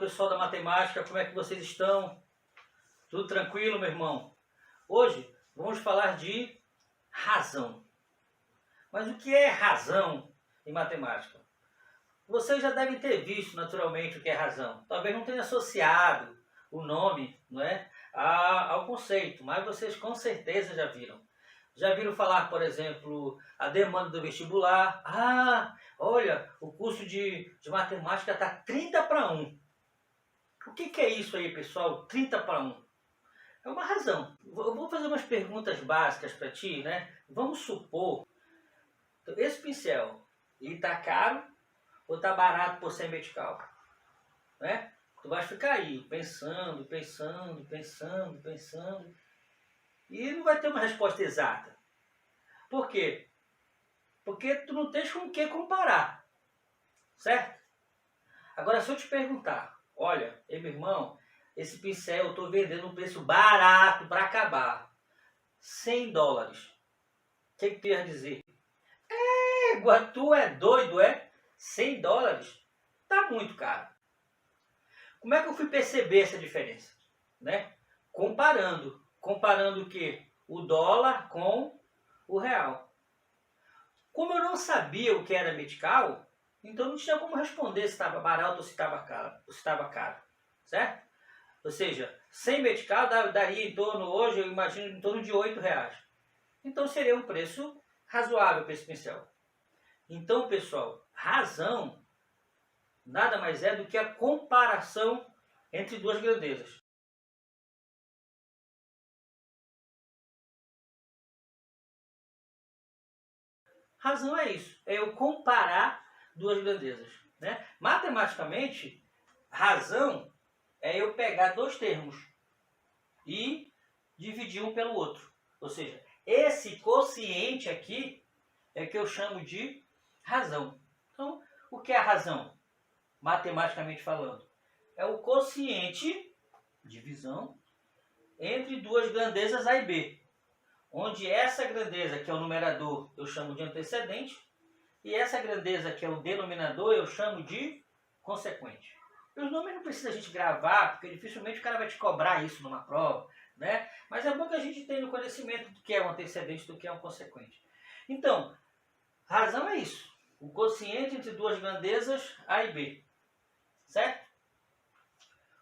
pessoal da matemática, como é que vocês estão? Tudo tranquilo, meu irmão? Hoje vamos falar de razão. Mas o que é razão em matemática? Vocês já devem ter visto naturalmente o que é razão. Talvez não tenha associado o nome, não é, ao conceito, mas vocês com certeza já viram. Já viram falar, por exemplo, a demanda do vestibular? Ah, olha, o curso de matemática está 30:1. O que é isso aí, pessoal? 30:1. É uma razão. Eu vou fazer umas perguntas básicas para ti, né? Vamos supor, esse pincel, ele está caro ou está barato por ser medical? Né? Tu vai ficar aí pensando, e não vai ter uma resposta exata. Por quê? Porque tu não tens com o que comparar, certo? Agora, se eu te perguntar, olha, meu irmão, esse pincel eu estou vendendo um preço barato para acabar, $100. O que tu ia dizer? Égua, tu é doido, é? $100? Tá muito caro. Como é que eu fui perceber essa diferença? Né? Comparando o quê? O dólar com o real. Como eu não sabia o que era medical, então não tinha como responder se estava barato ou se estava caro, certo? Ou seja, sem medical daria em torno, hoje eu imagino, em torno de R$8. Então seria um preço razoável para esse pincel. Então, pessoal, razão nada mais é do que a comparação entre duas grandezas. Razão é isso, é eu comparar duas grandezas. Né? Matematicamente, razão é eu pegar dois termos e dividir um pelo outro. Ou seja, esse quociente aqui é que eu chamo de razão. Então, o que é a razão? Matematicamente falando, é o quociente, divisão, entre duas grandezas A e B. Onde essa grandeza, que é o numerador, eu chamo de antecedente, e essa grandeza, que é o denominador, eu chamo de consequente. E os nomes não precisa a gente gravar, porque dificilmente o cara vai te cobrar isso numa prova, né? Mas é bom que a gente tenha o conhecimento do que é um antecedente e do que é um consequente. Então, razão é isso. O quociente entre duas grandezas A e B. Certo?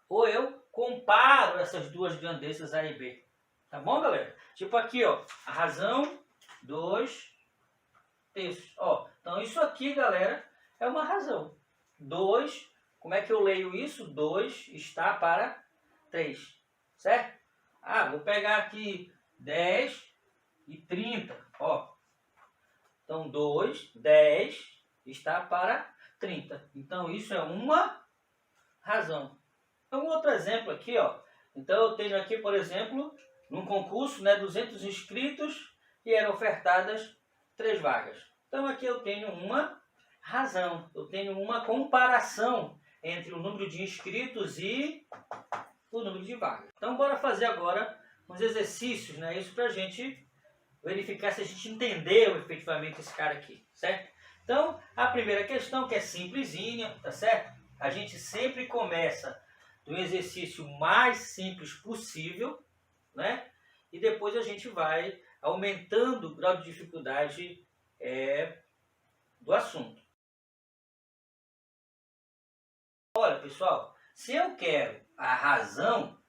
Ou eu comparo essas duas grandezas A e B. Tá bom, galera? Tipo aqui, ó, a razão 2/3. Ó, então isso aqui, galera, é uma razão. 2, como é que eu leio isso? 2 está para 3, certo? Ah, vou pegar aqui 10 e 30, ó. Então 2, 10 está para 30. Então isso é uma razão. Então, um outro exemplo aqui, ó. Então eu tenho aqui, por exemplo, num concurso, né, 200 inscritos e eram ofertadas 3 vagas. Então aqui eu tenho uma razão, eu tenho uma comparação entre o número de inscritos e o número de vagas. Então bora fazer agora uns exercícios, né, isso pra gente verificar se a gente entendeu efetivamente esse cara aqui, certo? Então, a primeira questão, que é simplesinha, tá certo? A gente sempre começa do exercício mais simples possível, né? E depois a gente vai aumentando o grau de dificuldade do assunto. Olha, pessoal, se eu quero a razão,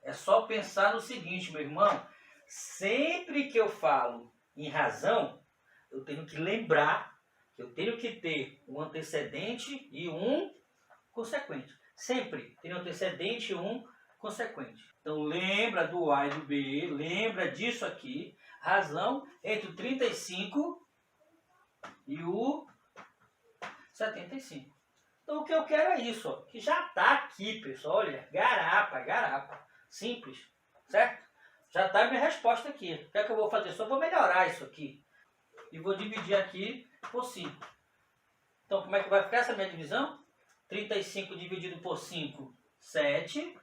é só pensar no seguinte, meu irmão. Sempre que eu falo em razão, eu tenho que lembrar que eu tenho que ter um antecedente e um consequente. Sempre tem um antecedente e um consequente. Então lembra do A e do B, lembra disso aqui. Razão entre o 35 e o 75. Então o que eu quero é isso, ó, que já está aqui, pessoal. Olha, garapa. Simples, certo? Já está a minha resposta aqui. O que é que eu vou fazer? Só vou melhorar isso aqui. E vou dividir aqui por 5. Então como é que vai ficar essa minha divisão? 35 dividido por 5, 7.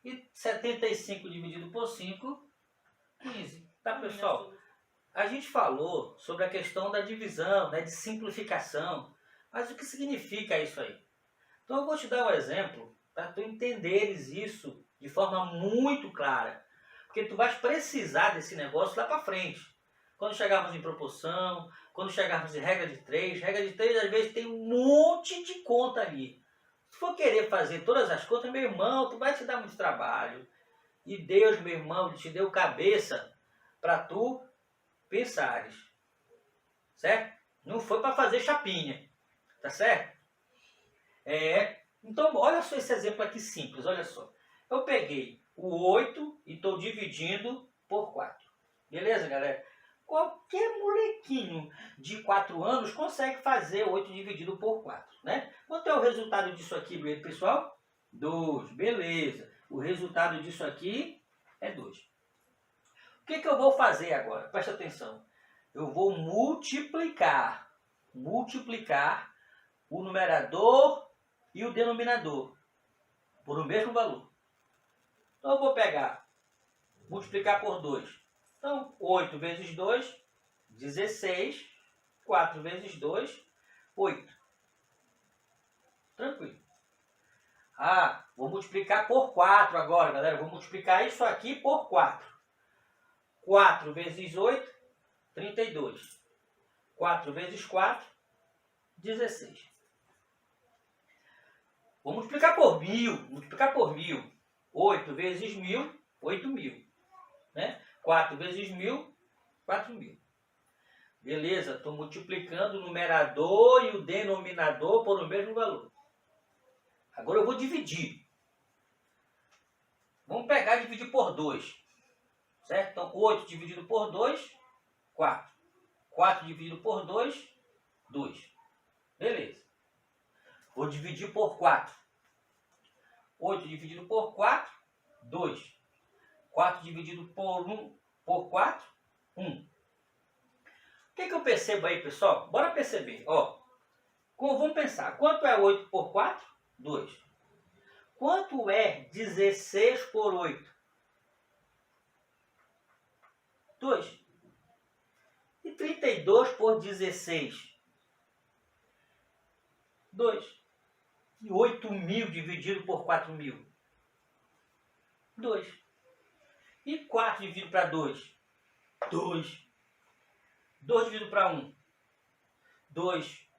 E 75 dividido por 5, 15. Tá, pessoal? A gente falou sobre a questão da divisão, né, de simplificação. Mas o que significa isso aí? Então eu vou te dar um exemplo para tu entenderes isso de forma muito clara. Porque tu vais precisar desse negócio lá para frente. Quando chegarmos em proporção, quando chegarmos em regra de 3 às vezes tem um monte de conta ali. Se for querer fazer todas as contas, meu irmão, tu vai te dar muito trabalho. E Deus, meu irmão, te deu cabeça para tu pensares. Certo? Não foi para fazer chapinha. Tá certo? Então, olha só esse exemplo aqui simples, olha só. Eu peguei o 8 e estou dividindo por 4. Beleza, galera? Qualquer molequinho de 4 anos consegue fazer 8 dividido por 4, né? Quanto é o resultado disso aqui, pessoal? 2, beleza. O resultado disso aqui é 2. O que eu vou fazer agora? Presta atenção. Eu vou multiplicar o numerador e o denominador por o mesmo valor. Então eu vou pegar, multiplicar por 2. Então 8 vezes 2, 16. 4 vezes 2, 8. Tranquilo. Vou multiplicar por 4 agora, galera. Vou multiplicar isso aqui por 4. 4 vezes 8, 32. 4 vezes 4, 16. Vou multiplicar por 1000. 8 vezes 1000, 8000. Né? 4 vezes 1000, 4000. Beleza, estou multiplicando o numerador e o denominador por o mesmo valor. Agora eu vou dividir. Vamos pegar e dividir por 2. Certo? Então 8 dividido por 2, 4. 4 dividido por 2, 2. Beleza. Vou dividir por 4. 8 dividido por 4, 2. 4 dividido por 4, 1. O que eu percebo aí, pessoal? Bora perceber. Vamos pensar. Quanto é 8 por 4? 2. Quanto é 16 por 8? 2. E 32 por 16? 2. E 8.000 dividido por 4.000? 2. E 4 dividido para 2? 2. 2 dividido para 1? 2.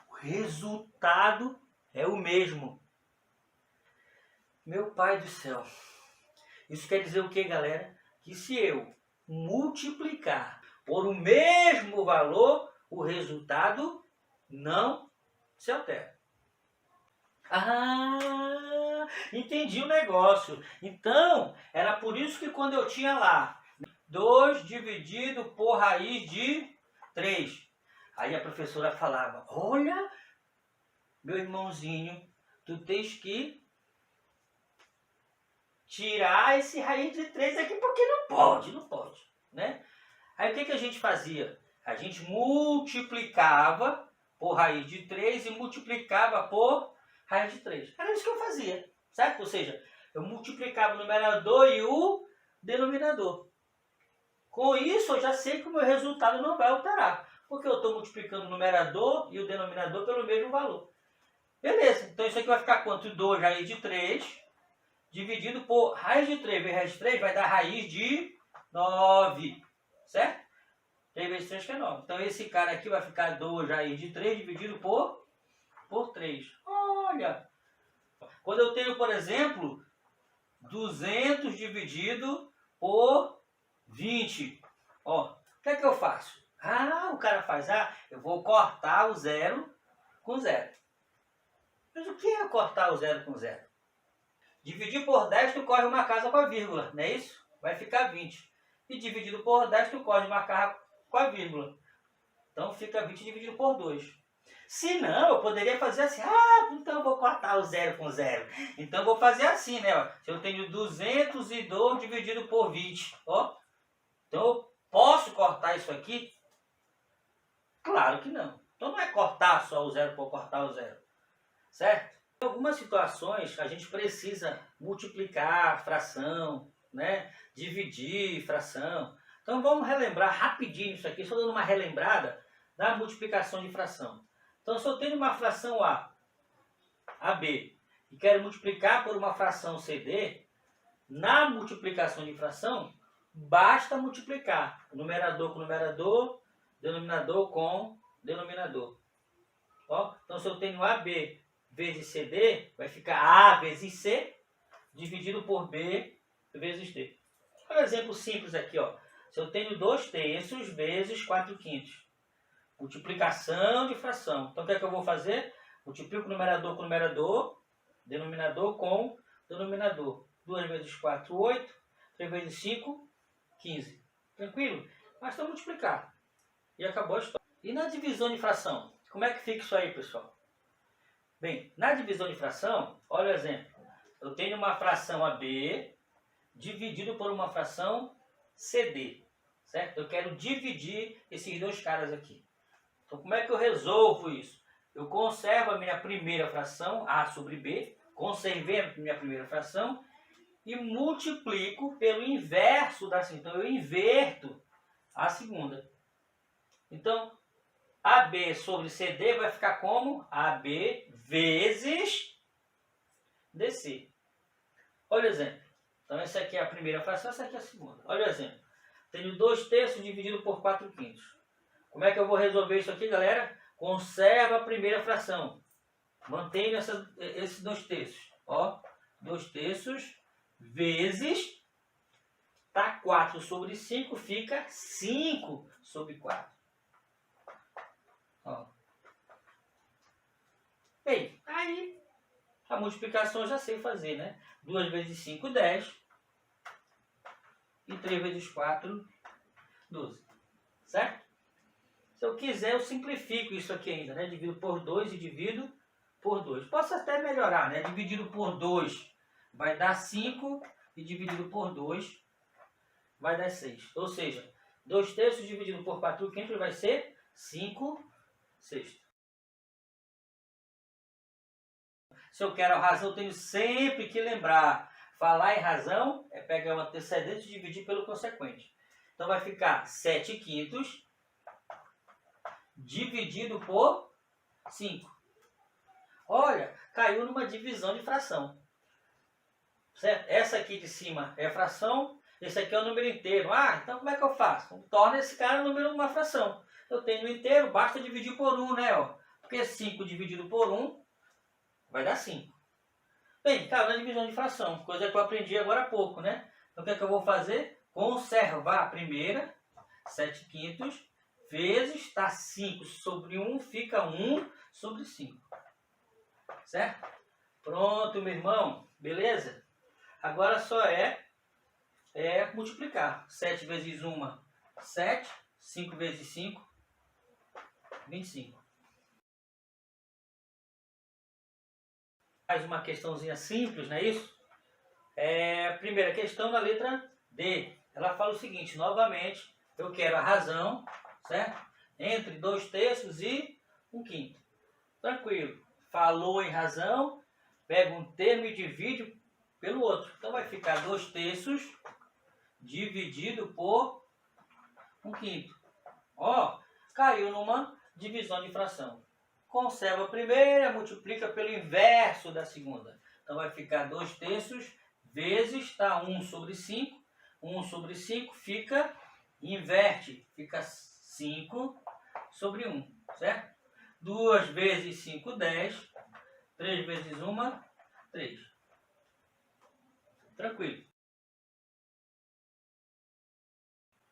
O resultado é o mesmo. Meu pai do céu. Isso quer dizer o que, galera? Que se eu multiplicar por o mesmo valor, o resultado não se altera. Entendi o negócio. Então, era por isso que quando eu tinha lá 2 dividido por raiz de 3. Aí a professora falava, olha, meu irmãozinho, tu tens que tirar esse raiz de 3 aqui, porque não pode, né? Aí o que a gente fazia? A gente multiplicava por raiz de 3 e multiplicava por raiz de 3. Era isso que eu fazia, certo? Ou seja, eu multiplicava o numerador e o denominador. Com isso, eu já sei que o meu resultado não vai alterar, porque eu estou multiplicando o numerador e o denominador pelo mesmo valor. Beleza, então isso aqui vai ficar quanto? 2 raiz de 3, dividido por raiz de 3 vezes raiz de 3, vai dar raiz de 9, certo? 3 vezes 3 que é 9. Então esse cara aqui vai ficar 2 raiz de 3 dividido por 3. Olha! Quando eu tenho, por exemplo, 200 dividido por 20. O que é que eu faço? O cara faz, eu vou cortar o 0 com 0. Mas o que é cortar o 0 com 0? Dividir por 10, tu corre uma casa com a vírgula, não é isso? Vai ficar 20. E dividido por 10, tu corre uma casa com a vírgula. Então fica 20 dividido por 2. Se não, eu poderia fazer assim, então eu vou cortar o 0 com 0. Então eu vou fazer assim, né? Se eu tenho 202 dividido por 20, então eu posso cortar isso aqui? Claro que não. Então não é cortar só o 0 por cortar o 0, certo? Em algumas situações a gente precisa multiplicar fração, né? Dividir fração. Então vamos relembrar rapidinho isso aqui, só dando uma relembrada da multiplicação de fração. Então se eu tenho uma fração A, AB, e quero multiplicar por uma fração CD, na multiplicação de fração, basta multiplicar numerador com numerador, denominador com denominador. Ó, então, se eu tenho AB vezes CD, vai ficar A vezes C, dividido por B vezes D. Um exemplo simples aqui, ó. Se eu tenho 2/3 vezes 4/5. Multiplicação de fração. Então, o que é que eu vou fazer? Multiplico numerador com numerador, denominador com denominador. 2 vezes 4, 8. 3 vezes 5, 15. Tranquilo? Basta multiplicar. E acabou a história. E na divisão de fração? Como é que fica isso aí, pessoal? Bem, na divisão de fração, olha o exemplo. Eu tenho uma fração AB dividido por uma fração CD. Certo? Eu quero dividir esses dois caras aqui. Então, como é que eu resolvo isso? Eu conservo a minha primeira fração, A sobre B, conservei a minha primeira fração e multiplico pelo inverso da segunda. Então, eu inverto a segunda. Então, AB sobre CD vai ficar como? AB vezes DC. Olha o exemplo. Então, essa aqui é a primeira fração, essa aqui é a segunda. Olha o exemplo. Tenho 2/3 dividido por 4/5. Como é que eu vou resolver isso aqui, galera? Conserva a primeira fração. Mantenho esses 2/3. Ó, 2/3 vezes, tá 4 sobre 5, fica 5 sobre 4. Ó. Bem, aí a multiplicação eu já sei fazer, né? 2 vezes 5, 10. E 3 vezes 4, 12. Certo? Se eu quiser, eu simplifico isso aqui ainda, né? Divido por 2 e divido por 2. Posso até melhorar, né? Dividido por 2 vai dar 5 e dividido por 2 vai dar 6. Ou seja, 2/3 dividido por 4/5 vai ser 5/6. Se eu quero a razão, eu tenho sempre que lembrar. Falar em razão é pegar o antecedente e dividir pelo consequente. Então vai ficar 7/5 dividido por 5. Olha, caiu numa divisão de fração. Certo? Essa aqui de cima é fração, esse aqui é o número inteiro. Ah, então como é que eu faço? Torna esse cara número uma fração. Eu tenho no inteiro, basta dividir por 1, né? Ó? Porque 5 dividido por 1 vai dar 5. Bem, caiu na divisão de fração, coisa que eu aprendi agora há pouco, né? Então o que é que eu vou fazer? Conservar a primeira, 7/5, vezes, tá 5 sobre 1, fica 1 sobre 5. Certo? Pronto, meu irmão. Beleza? Agora só é multiplicar. 7 vezes 1, 7. 5 vezes 5, 25. Mais uma questãozinha simples, não é isso? Primeira questão na letra D. Ela fala o seguinte, novamente, eu quero a razão, certo? Entre 2/3 e 1/5. Tranquilo. Falou em razão, pega um termo e divide pelo outro. Então vai ficar 2/3 dividido por 1/5. Ó, caiu numa divisão de fração. Conserva a primeira, multiplica pelo inverso da segunda. Então vai ficar 2/3 vezes, tá 1 sobre 5. 1 sobre 5 fica, inverte, fica 5 sobre 1, certo? 2 vezes 5, 10. 3 vezes 1, 3. Tranquilo.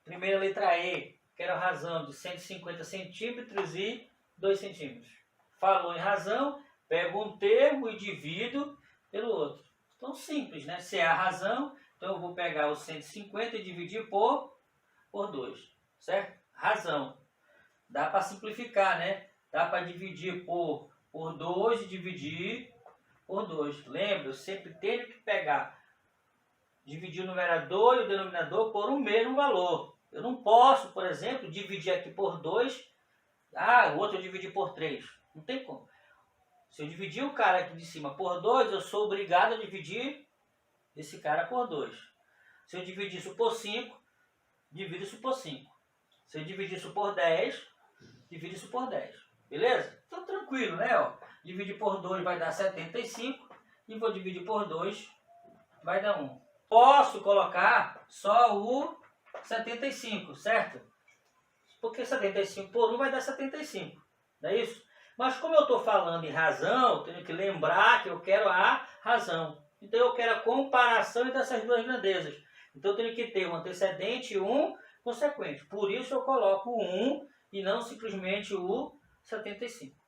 Primeira letra E, quero a razão de 150 centímetros e 2 centímetros. Falou em razão, pego um termo e divido pelo outro. Então, simples, né? Se é a razão, então eu vou pegar o 150 e dividir por 2, certo? Razão. Dá para simplificar, né? Dá para dividir por 2 e dividir por 2. Lembra, eu sempre tenho que pegar, dividir o numerador e o denominador por um mesmo valor. Eu não posso, por exemplo, dividir aqui por 2, o outro eu dividi por 3. Não tem como. Se eu dividir o cara aqui de cima por 2, eu sou obrigado a dividir esse cara por 2. Se eu dividir isso por 5, divido isso por 5. Se eu dividir isso por 10, divido isso por 10. Beleza? Então tranquilo, né? Ó, dividir por 2 vai dar 75 e vou dividir por 2, vai dar 1. Posso colocar só o 75, certo? Porque 75 por 1 vai dar 75, não é isso? Mas como eu estou falando em razão, eu tenho que lembrar que eu quero a razão. Então eu quero a comparação dessas duas grandezas. Então eu tenho que ter um antecedente e um consequente. Por isso eu coloco o 1 e não simplesmente o 75.